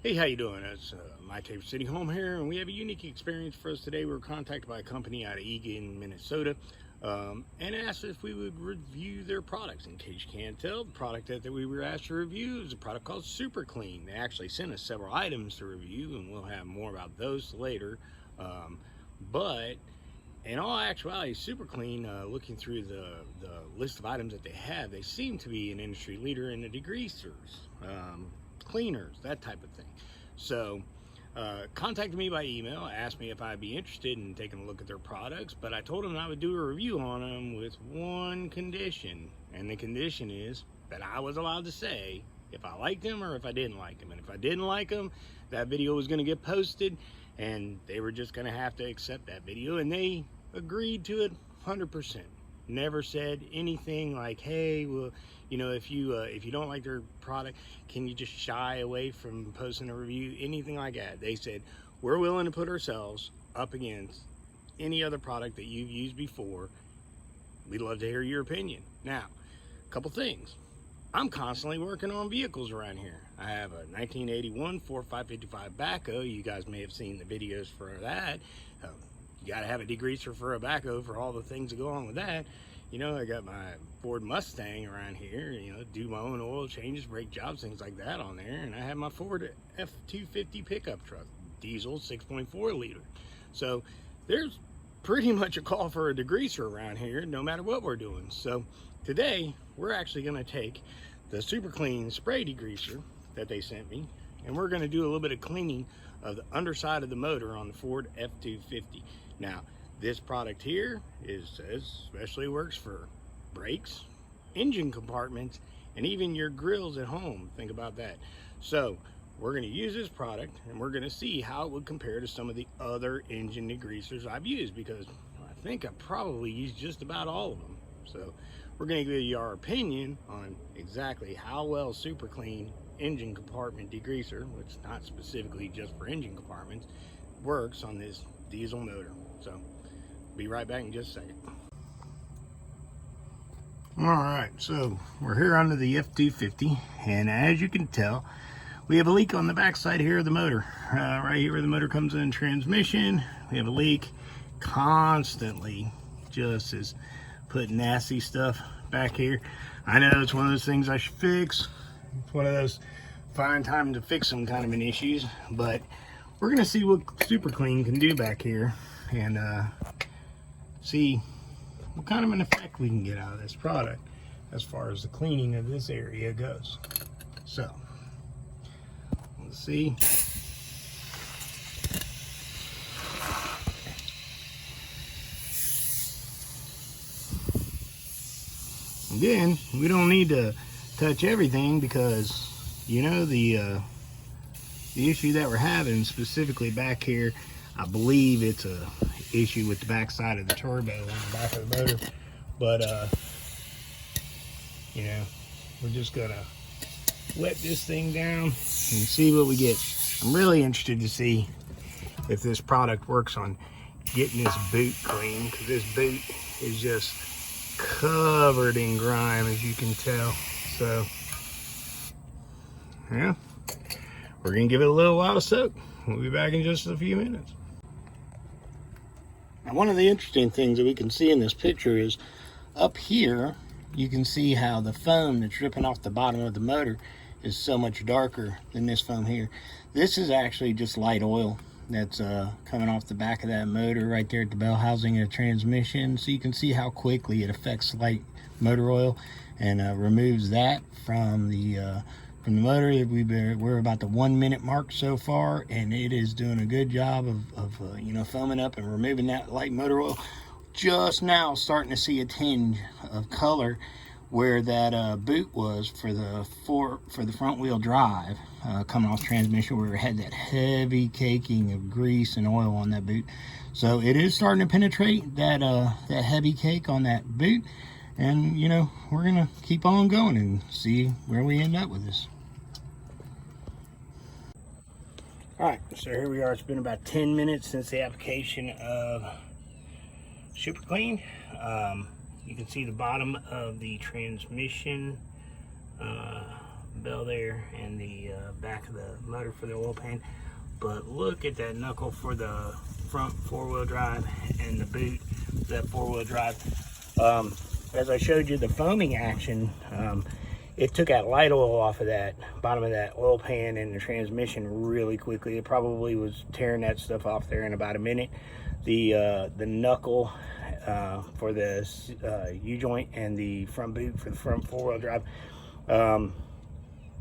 Hey, how you doing? It's My Tape City Home here, and we have a unique experience for us today. We were contacted by a company out of Eagan, Minnesota, and asked if we would review their products. In case you can't tell, the product that we were asked to review is a product called Super Clean. They actually sent us several items to review, and we'll have more about those later. But in all actuality, Super Clean, looking through the list of items that they have, they seem to be an industry leader in the degreasers, cleaners, that type of thing. So contacted me by email, asked me if I'd be interested in taking a look at their products, but I told them I would do a review on them with one condition, and the condition is that I was allowed to say if I liked them or if I didn't like them. And if I didn't like them, that video was going to get posted, and they were just going to have to accept that video, and they agreed to it 100%. Never said anything like, hey, well, you know, if you don't like their product, can you just shy away from posting a review? Anything like that. They said, we're willing to put ourselves up against any other product that you've used before. We'd love to hear your opinion. Now, a couple things. I'm constantly working on vehicles around here. I have a 1981 Ford 555 backhoe. You guys may have seen the videos for that. You gotta have a degreaser for a backhoe for all the things that go on with that. You know, I got my Ford Mustang around here, you know, do my own oil changes, brake jobs, things like that on there. And I have my Ford F-250 pickup truck, diesel, 6.4 liter. So there's pretty much a call for a degreaser around here, no matter what we're doing. So today, we're actually gonna take the Super Clean spray degreaser that they sent me, and we're gonna do a little bit of cleaning of the underside of the motor on the Ford F-250. Now, this product here especially works for brakes, engine compartments, and even your grills at home. Think about that. So we're going to use this product, and we're going to see how it would compare to some of the other engine degreasers I've used, because I think I probably used just about all of them. So we're going to give you our opinion on exactly how well Super Clean engine compartment degreaser, which is not specifically just for engine compartments, works on this diesel motor. So be right back in just a second. All right, so we're here under the F-250, and as you can tell, we have a leak on the backside here of the motor. Right here where the motor comes in transmission, we have a leak. Constantly just is putting nasty stuff back here. I know it's one of those things I should fix. It's one of those find time to fix them kind of an issues, but we're gonna see what Super Clean can do back here, and see what kind of an effect we can get out of this product as far as the cleaning of this area goes. So let's see. Again, we don't need to touch everything, because you know the issue that we're having specifically back here, I believe it's a issue with the back side of the turbo on the back of the motor. But you know, we're just gonna wet this thing down and see what we get. I'm really interested to see if this product works on getting this boot clean, because this boot is just covered in grime, as you can tell. So yeah, we're gonna give it a little while to soak. We'll be back in just a few minutes. Now, one of the interesting things that we can see in this picture is up here, you can see how the foam that's dripping off the bottom of the motor is so much darker than this foam here. This is actually just light oil that's coming off the back of that motor right there at the bell housing of the transmission. So you can see how quickly it affects light motor oil and removes that from the motor. We're about the 1 minute mark so far, and it is doing a good job of you know, foaming up and removing that light motor oil. Just now starting to see a tinge of color where that boot was for the front wheel drive coming off transmission, where it had that heavy caking of grease and oil on that boot. So it is starting to penetrate that that heavy cake on that boot, and you know, we're gonna keep on going and see where we end up with this. All right, so here we are. It's been about 10 minutes since the application of Super Clean. You can see the bottom of the transmission bell there and the back of the motor for the oil pan. But look at that knuckle for the front four-wheel drive and the boot, that four-wheel drive. As I showed you the foaming action, it took that light oil off of that bottom of that oil pan and the transmission really quickly. It probably was tearing that stuff off there in about a minute. The knuckle for the U-joint and the front boot for the front four-wheel drive,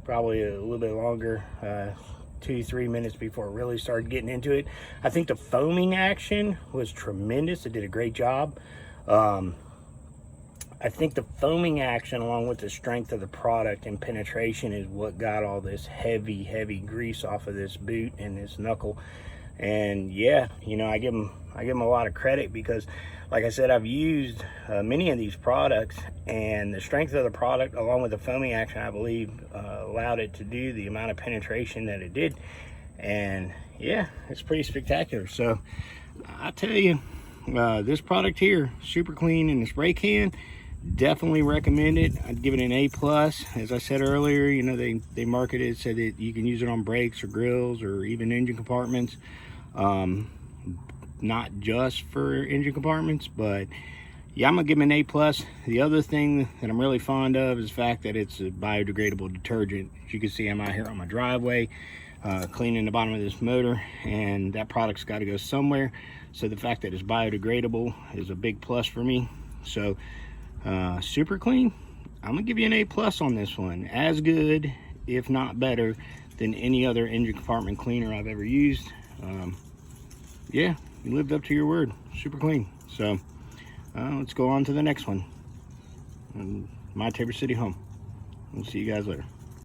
probably a little bit longer, 2-3 minutes before it really started getting into it. I think the foaming action was tremendous. It did a great job. I think the foaming action, along with the strength of the product and penetration, is what got all this heavy grease off of this boot and this knuckle. And yeah, you know, I give them a lot of credit, because like I said, I've used many of these products, and the strength of the product along with the foaming action, I believe, allowed it to do the amount of penetration that it did. And yeah, it's pretty spectacular. So I tell you, this product here, Super Clean in the spray can, definitely recommend it. I'd give it an A+. As I said earlier, you know, they market it, said that you can use it on brakes or grills or even engine compartments. Not just for engine compartments, but yeah, I'm gonna give it an A+. The other thing that I'm really fond of is the fact that it's a biodegradable detergent. As you can see, I'm out here on my driveway cleaning the bottom of this motor, and that product's got to go somewhere. So the fact that it's biodegradable is a big plus for me. So Super Clean, I'm gonna give you an A+ on this one. As good, if not better, than any other engine compartment cleaner I've ever used. Yeah, you lived up to your word. Super Clean. So let's go on to the next one. My Tabor City home. We'll see you guys later.